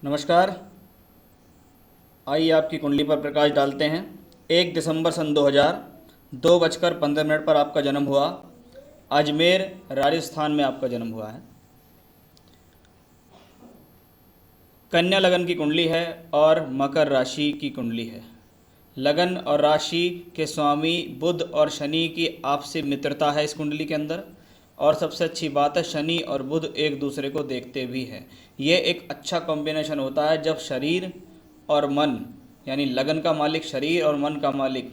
नमस्कार। आइए आपकी कुंडली पर प्रकाश डालते हैं। 1 दिसंबर सन 2000, 2:15 पर आपका जन्म हुआ। अजमेर राजस्थान में आपका जन्म हुआ है। कन्या लगन की कुंडली है और मकर राशि की कुंडली है। लगन और राशि के स्वामी बुध और शनि की आपसी मित्रता है इस कुंडली के अंदर। और सबसे अच्छी बात है, शनि और बुध एक दूसरे को देखते भी हैं। ये एक अच्छा कॉम्बिनेशन होता है जब शरीर और मन, यानी लगन का मालिक शरीर और मन का मालिक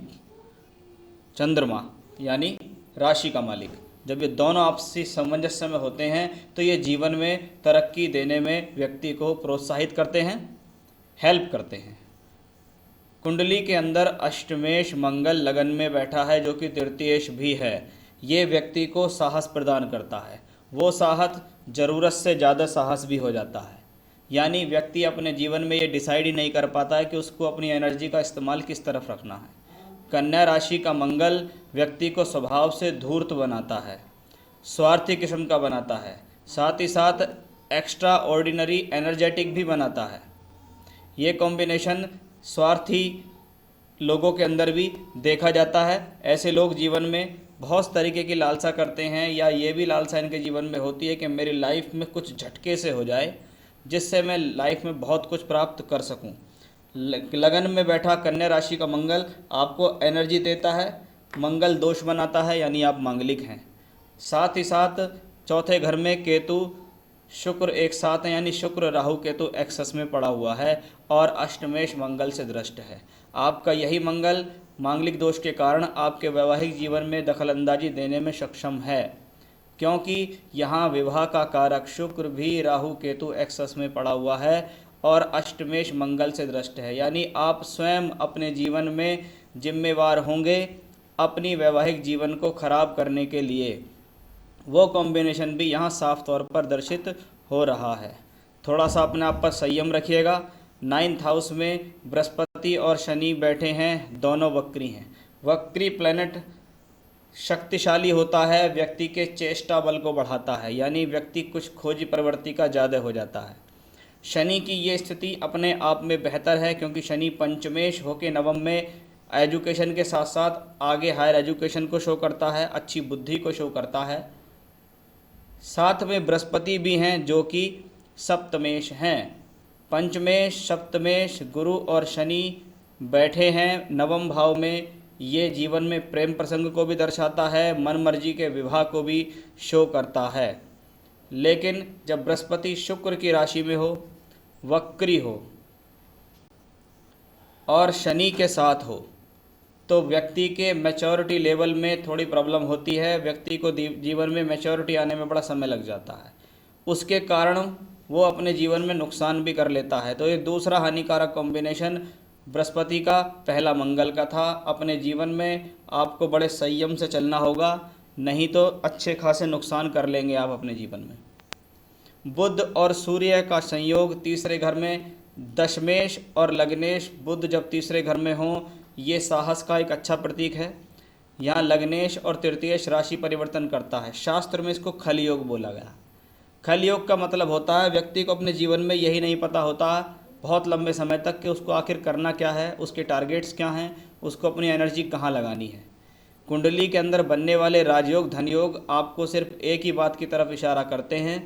चंद्रमा यानी राशि का मालिक, जब ये दोनों आपसी सामंजस्य में होते हैं तो ये जीवन में तरक्की देने में व्यक्ति को प्रोत्साहित करते हैं, हेल्प करते हैं। कुंडली के अंदर अष्टमेश मंगल लगन में बैठा है, जो कि तृतीयेश भी है। ये व्यक्ति को साहस प्रदान करता है। वो साहस ज़रूरत से ज़्यादा साहस भी हो जाता है। यानी व्यक्ति अपने जीवन में ये डिसाइड ही नहीं कर पाता है कि उसको अपनी एनर्जी का इस्तेमाल किस तरफ रखना है। कन्या राशि का मंगल व्यक्ति को स्वभाव से धूर्त बनाता है, स्वार्थी किस्म का बनाता है, साथ ही साथ एक्स्ट्रा ऑर्डिनरी एनर्जेटिक भी बनाता है। ये कॉम्बिनेशन स्वार्थी लोगों के अंदर भी देखा जाता है। ऐसे लोग जीवन में बहुत तरीके की लालसा करते हैं, या ये भी लालसा इनके जीवन में होती है कि मेरी लाइफ में कुछ झटके से हो जाए जिससे मैं लाइफ में बहुत कुछ प्राप्त कर सकूं। लगन में बैठा कन्या राशि का मंगल आपको एनर्जी देता है, मंगल दोष बनाता है, यानी आप मांगलिक हैं। साथ ही साथ चौथे घर में केतु शुक्र एक साथ हैं, यानी शुक्र राहु केतु एक्सस में पड़ा हुआ है और अष्टमेश मंगल से दृष्ट है। आपका यही मंगल मांगलिक दोष के कारण आपके वैवाहिक जीवन में दखलंदाजी देने में सक्षम है, क्योंकि यहाँ विवाह का कारक शुक्र भी राहु केतु एक्सस में पड़ा हुआ है और अष्टमेश मंगल से दृष्ट है। यानी आप स्वयं अपने जीवन में जिम्मेवार होंगे अपनी वैवाहिक जीवन को खराब करने के लिए। वो कॉम्बिनेशन भी यहाँ साफ तौर पर दर्शित हो रहा है। थोड़ा सा अपने आप पर संयम रखिएगा। 9th हाउस में बृहस्पति और शनि बैठे हैं, दोनों वक्री हैं। वक्री प्लैनेट शक्तिशाली होता है, व्यक्ति के चेष्टा बल को बढ़ाता है, यानी व्यक्ति कुछ खोजी प्रवृत्ति का ज़्यादा हो जाता है। शनि की ये स्थिति अपने आप में बेहतर है, क्योंकि शनि पंचमेश होकर नवम में एजुकेशन के साथ साथ आगे हायर एजुकेशन को शो करता है, अच्छी बुद्धि को शो करता है। साथ में बृहस्पति भी हैं जो कि सप्तमेश हैं। पंचमेश सप्तमेश गुरु और शनि बैठे हैं नवम भाव में। ये जीवन में प्रेम प्रसंग को भी दर्शाता है, मन मर्जी के विवाह को भी शो करता है। लेकिन जब बृहस्पति शुक्र की राशि में हो, वक्री हो और शनि के साथ हो, तो व्यक्ति के मैच्योरिटी लेवल में थोड़ी प्रॉब्लम होती है। व्यक्ति को जीवन में मैच्योरिटी आने में बड़ा समय लग जाता है, उसके कारण वो अपने जीवन में नुकसान भी कर लेता है। तो ये दूसरा हानिकारक कॉम्बिनेशन बृहस्पति का पहला मंगल का था। अपने जीवन में आपको बड़े संयम से चलना होगा, नहीं तो अच्छे खासे नुकसान कर लेंगे आप अपने जीवन में। बुध और सूर्य का संयोग तीसरे घर में, दशमेश और लग्नेश बुध जब तीसरे घर में हों, ये साहस का एक अच्छा प्रतीक है। यहाँ लग्नेश और तृतीयेश राशि परिवर्तन करता है। शास्त्र में इसको खल योग बोला गया। खल योग का मतलब होता है व्यक्ति को अपने जीवन में यही नहीं पता होता बहुत लंबे समय तक कि उसको आखिर करना क्या है, उसके टारगेट्स क्या हैं, उसको अपनी एनर्जी कहाँ लगानी है। कुंडली के अंदर बनने वाले राजयोग धन योग आपको सिर्फ एक ही बात की तरफ इशारा करते हैं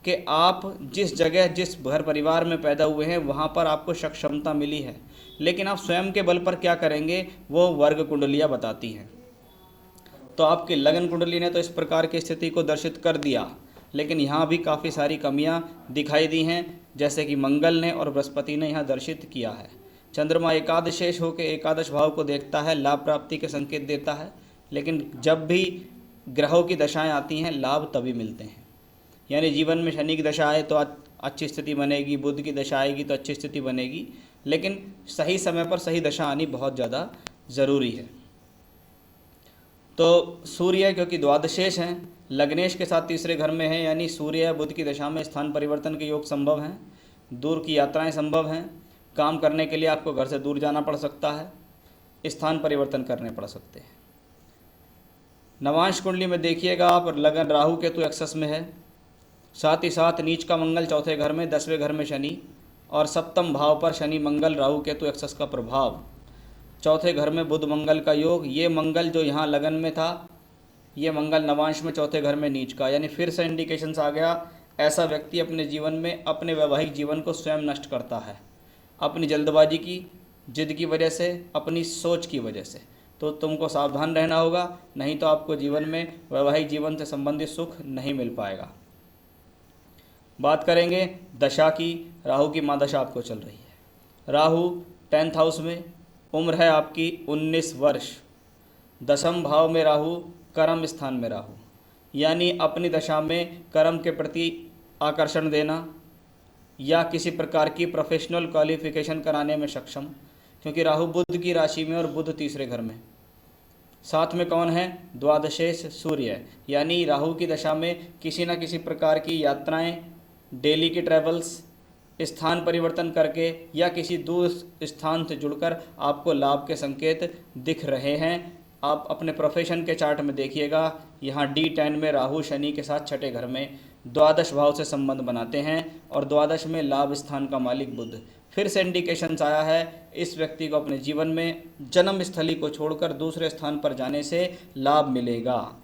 कि आप जिस जगह जिस घर परिवार में पैदा हुए हैं वहाँ पर आपको सक्षमता मिली है, लेकिन आप स्वयं के बल पर क्या करेंगे वो वर्ग कुंडलियाँ बताती हैं। तो आपकी लगन कुंडली ने तो इस प्रकार की स्थिति को दर्शित कर दिया, लेकिन यहाँ भी काफ़ी सारी कमियाँ दिखाई दी हैं, जैसे कि मंगल ने और बृहस्पति ने यहाँ दर्शित किया है। चंद्रमा एकादशेष होकर एकादश भाव को देखता है, लाभ प्राप्ति के संकेत देता है, लेकिन जब भी ग्रहों की दशाएं आती हैं लाभ तभी मिलते हैं। यानी जीवन में शनि की दशा आए तो अच्छी स्थिति बनेगी, बुध की दशा आएगी तो अच्छी स्थिति बनेगी, लेकिन सही समय पर सही दशा आनी बहुत ज़्यादा ज़रूरी है। तो सूर्य क्योंकि द्वादशेष हैं, लग्नेश के साथ तीसरे घर में है, यानी सूर्य बुध की दशा में स्थान परिवर्तन के योग संभव हैं, दूर की यात्राएं संभव हैं, काम करने के लिए आपको घर से दूर जाना पड़ सकता है, स्थान परिवर्तन करने पड़ सकते हैं। नवांश कुंडली में देखिएगा आप, लगन राहु केतु एक्सस में है, साथ ही साथ नीच का मंगल चौथे घर में, 10वें घर में शनि, और सप्तम भाव पर शनि मंगल राहु केतु एक्सस का प्रभाव, चौथे घर में बुध मंगल का योग। ये मंगल जो यहाँ लगन में था, ये मंगल नवांश में चौथे घर में नीच का, यानी फिर से इंडिकेशंस आ गया, ऐसा व्यक्ति अपने जीवन में अपने वैवाहिक जीवन को स्वयं नष्ट करता है, अपनी जल्दबाजी की जिद की वजह से, अपनी सोच की वजह से। तो तुमको सावधान रहना होगा, नहीं तो आपको जीवन में वैवाहिक जीवन से संबंधित सुख नहीं मिल पाएगा। बात करेंगे दशा की। राहु की महादशा आपको चल रही है। राहु 10th हाउस में, उम्र है आपकी 19 वर्ष। दशम भाव में राहु, कर्म स्थान में राहु, यानी अपनी दशा में कर्म के प्रति आकर्षण देना या किसी प्रकार की प्रोफेशनल क्वालिफिकेशन कराने में सक्षम, क्योंकि राहु बुध की राशि में और बुध तीसरे घर में। साथ में कौन है? द्वादशेश सूर्य, यानी राहु की दशा में किसी न किसी प्रकार की यात्राएं, डेली की ट्रैवल्स, स्थान परिवर्तन करके या किसी दूर स्थान से जुड़कर आपको लाभ के संकेत दिख रहे हैं। आप अपने प्रोफेशन के चार्ट में देखिएगा, यहाँ D10 में राहु शनि के साथ छठे घर में द्वादश भाव से संबंध बनाते हैं और द्वादश में लाभ स्थान का मालिक बुध। फिर से इंडिकेशंस आया है, इस व्यक्ति को अपने जीवन में जन्म स्थली को छोड़कर दूसरे स्थान पर जाने से लाभ मिलेगा।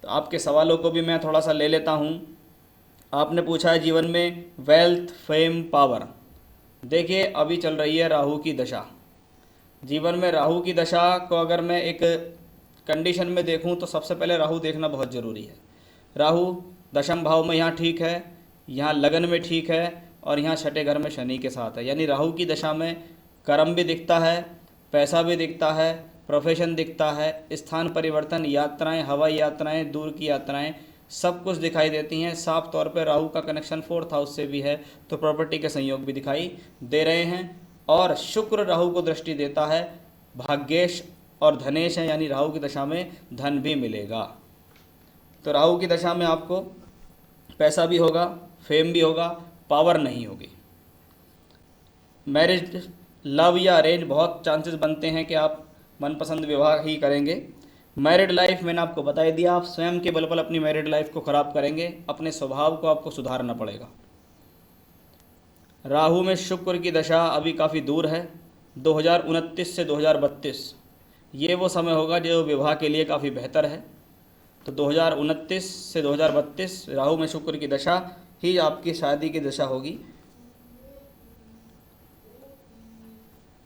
तो आपके सवालों को भी मैं थोड़ा सा ले लेता हूँ। आपने पूछा है जीवन में वेल्थ, फेम, पावर। देखिए अभी चल रही है राहु की दशा। जीवन में राहु की दशा को अगर मैं एक कंडीशन में देखूं तो सबसे पहले राहु देखना बहुत ज़रूरी है। राहु दशम भाव में यहाँ ठीक है, यहाँ लगन में ठीक है और यहाँ छठे घर में शनि के साथ है, यानी राहु की दशा में कर्म भी दिखता है, पैसा भी दिखता है, प्रोफेशन दिखता है, स्थान परिवर्तन, यात्राएं, हवाई यात्राएं, दूर की यात्राएं, सब कुछ दिखाई देती हैं। साफ तौर पे राहु का कनेक्शन 4th हाउस से भी है, तो प्रॉपर्टी के संयोग भी दिखाई दे रहे हैं। और शुक्र राहु को दृष्टि देता है, भाग्येश और धनेश है, यानी राहु की दशा में धन भी मिलेगा। तो राहु की दशा में आपको पैसा भी होगा, फेम भी होगा, पावर नहीं होगी। मैरिज, लव या अरेंज बहुत चांसेस बनते हैं कि आप मनपसंद विवाह ही करेंगे। मैरिड लाइफ मैंने आपको बता ही दिया, आप स्वयं के बल पर अपनी मैरिड लाइफ को ख़राब करेंगे, अपने स्वभाव को आपको सुधारना पड़ेगा। राहु में शुक्र की दशा अभी काफ़ी दूर है, 2029 से 2032। ये वो समय होगा जो विवाह के लिए काफ़ी बेहतर है। तो 2029 से 2032 राहु में शुक्र की दशा ही आपकी शादी की दशा होगी।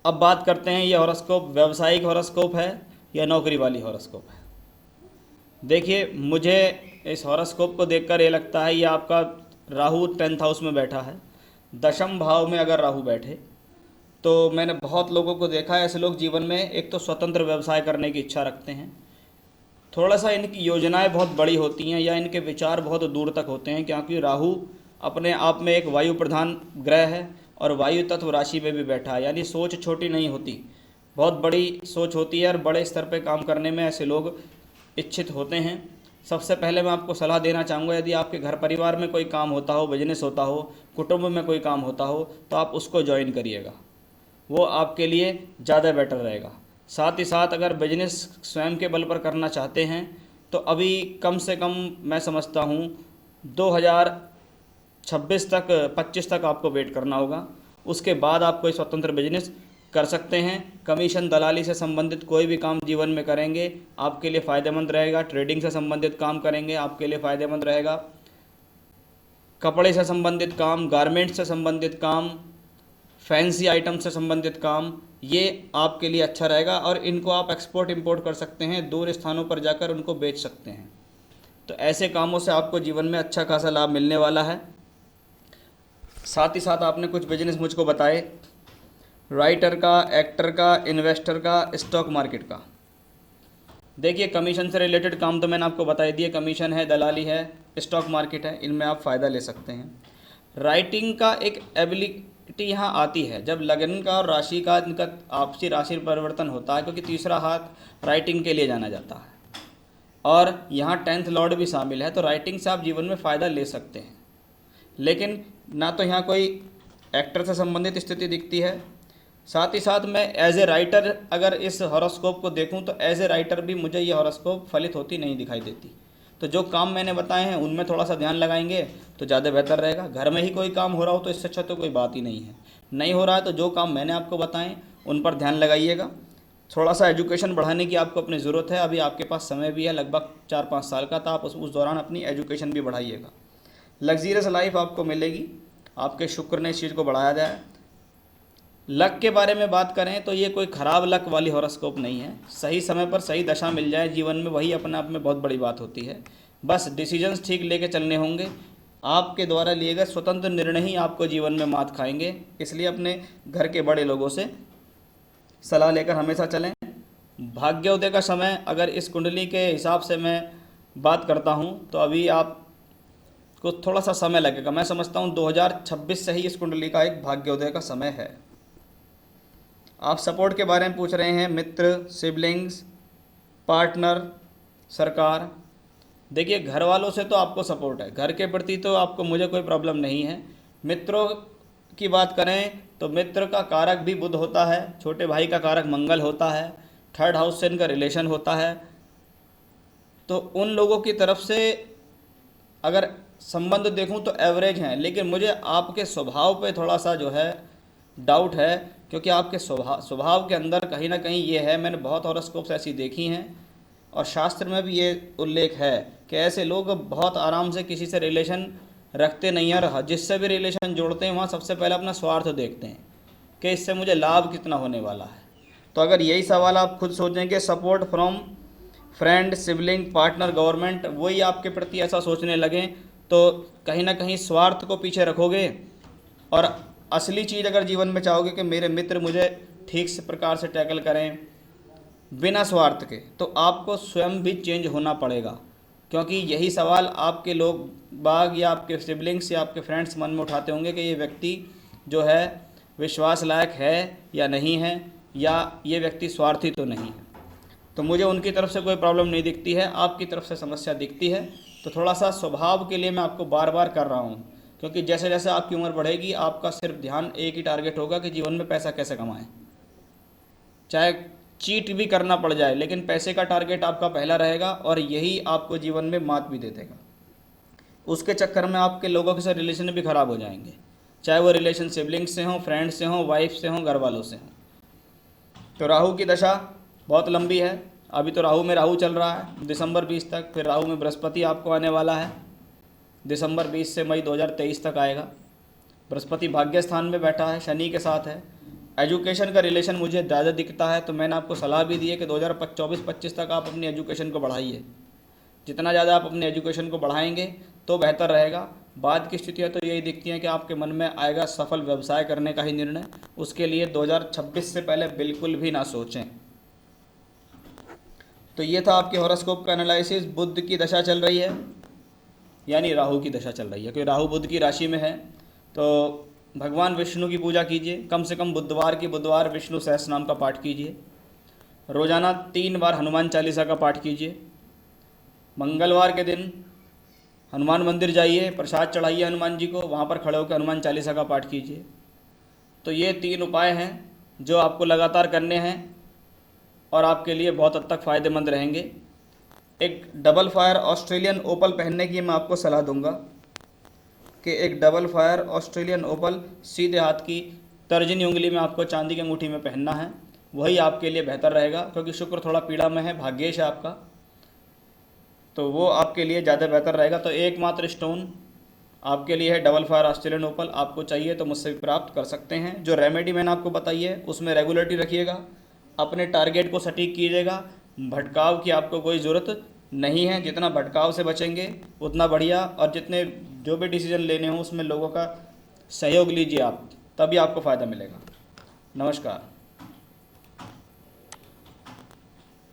अब बात करते हैं, ये हॉरोस्कोप व्यावसायिक हॉरोस्कोप है या नौकरी वाली हॉरोस्कोप है। देखिए मुझे इस हॉरोस्कोप को देखकर ये लगता है ये आपका राहु 10th हाउस में बैठा है। दशम भाव में अगर राहु बैठे तो मैंने बहुत लोगों को देखा है, ऐसे लोग जीवन में एक तो स्वतंत्र व्यवसाय करने की इच्छा रखते हैं, थोड़ा सा इनकी योजनाएं बहुत बड़ी होती हैं या इनके विचार बहुत दूर तक होते हैं, क्योंकि राहु अपने आप में एक वायु प्रधान ग्रह है और वायु तत्व राशि में भी बैठा है, यानी सोच छोटी नहीं होती, बहुत बड़ी सोच होती है और बड़े स्तर पर काम करने में ऐसे लोग इच्छित होते हैं। सबसे पहले मैं आपको सलाह देना चाहूँगा, यदि आपके घर परिवार में कोई काम होता हो, बिजनेस होता हो, कुटुंब में कोई काम होता हो, तो आप उसको ज्वाइन करिएगा, वो आपके लिए ज़्यादा बेटर रहेगा। साथ ही साथ अगर बिजनेस स्वयं के बल पर करना चाहते हैं तो अभी कम से कम मैं समझता हूँ 2026 तक 25 तक आपको वेट करना होगा, उसके बाद आप कोई स्वतंत्र बिजनेस कर सकते हैं। कमीशन दलाली से संबंधित कोई भी काम जीवन में करेंगे आपके लिए फ़ायदेमंद रहेगा। ट्रेडिंग से संबंधित काम करेंगे आपके लिए फ़ायदेमंद रहेगा। कपड़े से संबंधित काम, गारमेंट से संबंधित काम, फैंसी आइटम से संबंधित काम, ये आपके लिए अच्छा रहेगा और इनको आप एक्सपोर्ट इंपोर्ट कर सकते हैं, दूर स्थानों पर जाकर उनको बेच सकते हैं। तो ऐसे कामों से आपको जीवन में अच्छा खासा लाभ मिलने वाला है। साथ ही साथ आपने कुछ बिजनेस मुझको बताए, राइटर का, एक्टर का, इन्वेस्टर का, स्टॉक मार्केट का। देखिए कमीशन से रिलेटेड काम तो मैंने आपको बता ही दिया, कमीशन है, दलाली है, स्टॉक मार्केट है, इनमें आप फ़ायदा ले सकते हैं। राइटिंग का एक एबिलिटी यहाँ आती है जब लगन का और राशि का इनका आपसी राशि परिवर्तन होता है, क्योंकि तीसरा हाथ राइटिंग के लिए जाना जाता है और यहाँ 10th लॉर्ड भी शामिल है, तो राइटिंग से आप जीवन में फ़ायदा ले सकते हैं। लेकिन ना तो यहाँ कोई एक्टर से संबंधित स्थिति दिखती है, साथ ही साथ मैं एज ए राइटर अगर इस हॉरोस्कोप को देखूं तो एज ए राइटर भी मुझे ये हॉरोस्कोप फलित होती नहीं दिखाई देती। तो जो काम मैंने बताए हैं उनमें थोड़ा सा ध्यान लगाएंगे तो ज़्यादा बेहतर रहेगा। घर में ही कोई काम हो रहा हो तो इससे अच्छा तो कोई बात ही नहीं है। नहीं हो रहा है तो जो काम मैंने आपको बताएं उन पर ध्यान लगाइएगा। थोड़ा सा एजुकेशन बढ़ाने की आपको अपनी ज़रूरत है। अभी आपके पास समय भी है लगभग 4-5 साल का, तो आप उस दौरान अपनी एजुकेशन भी बढ़ाइएगा। लग्जीरियस लाइफ आपको मिलेगी, आपके शुक्र ने इस चीज़ को बढ़ाया जाए। लक के बारे में बात करें तो ये कोई ख़राब लक वाली हॉरोस्कोप नहीं है। सही समय पर सही दशा मिल जाए जीवन में, वही अपने आप में बहुत बड़ी बात होती है। बस डिसीजंस ठीक लेके चलने होंगे। आपके द्वारा लिए गए स्वतंत्र निर्णय ही आपको जीवन में मात खाएंगे, इसलिए अपने घर के बड़े लोगों से सलाह लेकर हमेशा चलें। भाग्योदय का समय अगर इस कुंडली के हिसाब से मैं बात करता हूँ तो अभी आपको थोड़ा सा समय लगेगा। मैं समझता हूँ 2026 से ही इस कुंडली का एक भाग्योदय का समय है। आप सपोर्ट के बारे में पूछ रहे हैं, मित्र, सिबलिंग्स, पार्टनर, सरकार। देखिए, घर वालों से तो आपको सपोर्ट है, घर के प्रति तो आपको मुझे कोई प्रॉब्लम नहीं है। मित्रों की बात करें तो मित्र का कारक भी बुध होता है, छोटे भाई का कारक मंगल होता है, थर्ड हाउस से इनका रिलेशन होता है। तो उन लोगों की तरफ से अगर संबंध देखूं तो एवरेज हैं, लेकिन मुझे आपके स्वभाव पे थोड़ा सा जो है डाउट है, क्योंकि आपके स्वभाव के अंदर कहीं ना कहीं ये है। मैंने बहुत हॉरोस्कोप्स ऐसी देखी हैं और शास्त्र में भी ये उल्लेख है कि ऐसे लोग बहुत आराम से किसी से रिलेशन रखते नहीं हैं, और जिससे भी रिलेशन जोड़ते हैं वहाँ सबसे पहले अपना स्वार्थ देखते हैं कि इससे मुझे लाभ कितना होने वाला है। तो अगर यही सवाल आप खुद सोचेंगे, support from friend, sibling, partner, government, वही आपके प्रति ऐसा सोचने लगें तो कहीं ना कहीं स्वार्थ को पीछे रखोगे। और असली चीज़ अगर जीवन में चाहोगे कि मेरे मित्र मुझे ठीक से प्रकार से टैकल करें बिना स्वार्थ के, तो आपको स्वयं भी चेंज होना पड़ेगा। क्योंकि यही सवाल आपके लोग बाग या आपके सिबलिंग्स या आपके फ्रेंड्स मन में उठाते होंगे कि ये व्यक्ति जो है विश्वास लायक है या नहीं है, या ये व्यक्ति स्वार्थी तो नहीं है। तो मुझे उनकी तरफ से कोई प्रॉब्लम नहीं दिखती है, आपकी तरफ से समस्या दिखती है। तो थोड़ा सा स्वभाव के लिए मैं आपको बार बार कर रहा हूँ, क्योंकि जैसे जैसे आपकी उम्र बढ़ेगी आपका सिर्फ ध्यान एक ही टारगेट होगा कि जीवन में पैसा कैसे कमाएं। चाहे चीट भी करना पड़ जाए, लेकिन पैसे का टारगेट आपका पहला रहेगा और यही आपको जीवन में मात भी दे देगा। उसके चक्कर में आपके लोगों के साथ रिलेशन भी ख़राब हो जाएंगे, चाहे वो रिलेशन सिबलिंग्स से हों, फ्रेंड्स से हों, वाइफ से हों, घर वालों से हों। तो राहु की दशा बहुत लंबी है। अभी तो राहु में राहु चल रहा है दिसंबर 20 तक, फिर राहु में बृहस्पति आपको आने वाला है दिसंबर 20 से मई 2023 तक आएगा। बृहस्पति भाग्य स्थान में बैठा है, शनि के साथ है। एजुकेशन का रिलेशन मुझे ज़्यादा दिखता है, तो मैंने आपको सलाह भी दी है कि 2024-25 तक आप अपनी एजुकेशन को बढ़ाइए। जितना ज़्यादा आप अपनी एजुकेशन को बढ़ाएंगे तो बेहतर रहेगा। बाद की स्थितियाँ तो यही दिखती हैं कि आपके मन में आएगा सफल व्यवसाय करने का ही निर्णय। उसके लिए 2026 से पहले बिल्कुल भी ना सोचें। तो ये था आपके हॉरोस्कोप का एनालिसिस। बुध की दशा चल रही है, यानी राहु की दशा चल रही है, क्योंकि राहु बुध की राशि में है। तो भगवान विष्णु की पूजा कीजिए, कम से कम बुधवार विष्णु सहस्त्र नाम का पाठ कीजिए। रोज़ाना 3 बार हनुमान चालीसा का पाठ कीजिए। मंगलवार के दिन हनुमान मंदिर जाइए, प्रसाद चढ़ाइए हनुमान जी को, वहाँ पर खड़े होकर हनुमान चालीसा का पाठ कीजिए। तो ये 3 उपाय हैं जो आपको लगातार करने हैं और आपके लिए बहुत हद तक फ़ायदेमंद रहेंगे। एक डबल फायर ऑस्ट्रेलियन ओपल पहनने की मैं आपको सलाह दूंगा कि एक डबल फायर ऑस्ट्रेलियन ओपल सीधे हाथ की तर्जनी उंगली में आपको चांदी की अंगूठी में पहनना है। वही आपके लिए बेहतर रहेगा, क्योंकि शुक्र थोड़ा पीड़ा में है, भाग्येश है आपका, तो वो आपके लिए ज़्यादा बेहतर रहेगा। तो एकमात्र स्टोन आपके लिए है डबल फायर ऑस्ट्रेलियन ओपल। आपको चाहिए तो मुझसे भी प्राप्त कर सकते हैं। जो रेमेडी मैंने आपको बताई है उसमें रेगुलरिटी रखिएगा, अपने टारगेट को सटीक कीजिएगा, भटकाव की आपको कोई ज़रूरत नहीं है। जितना भटकाव से बचेंगे उतना बढ़िया, और जितने जो भी डिसीजन लेने हों उसमें लोगों का सहयोग लीजिए आप, तभी आपको फ़ायदा मिलेगा। नमस्कार।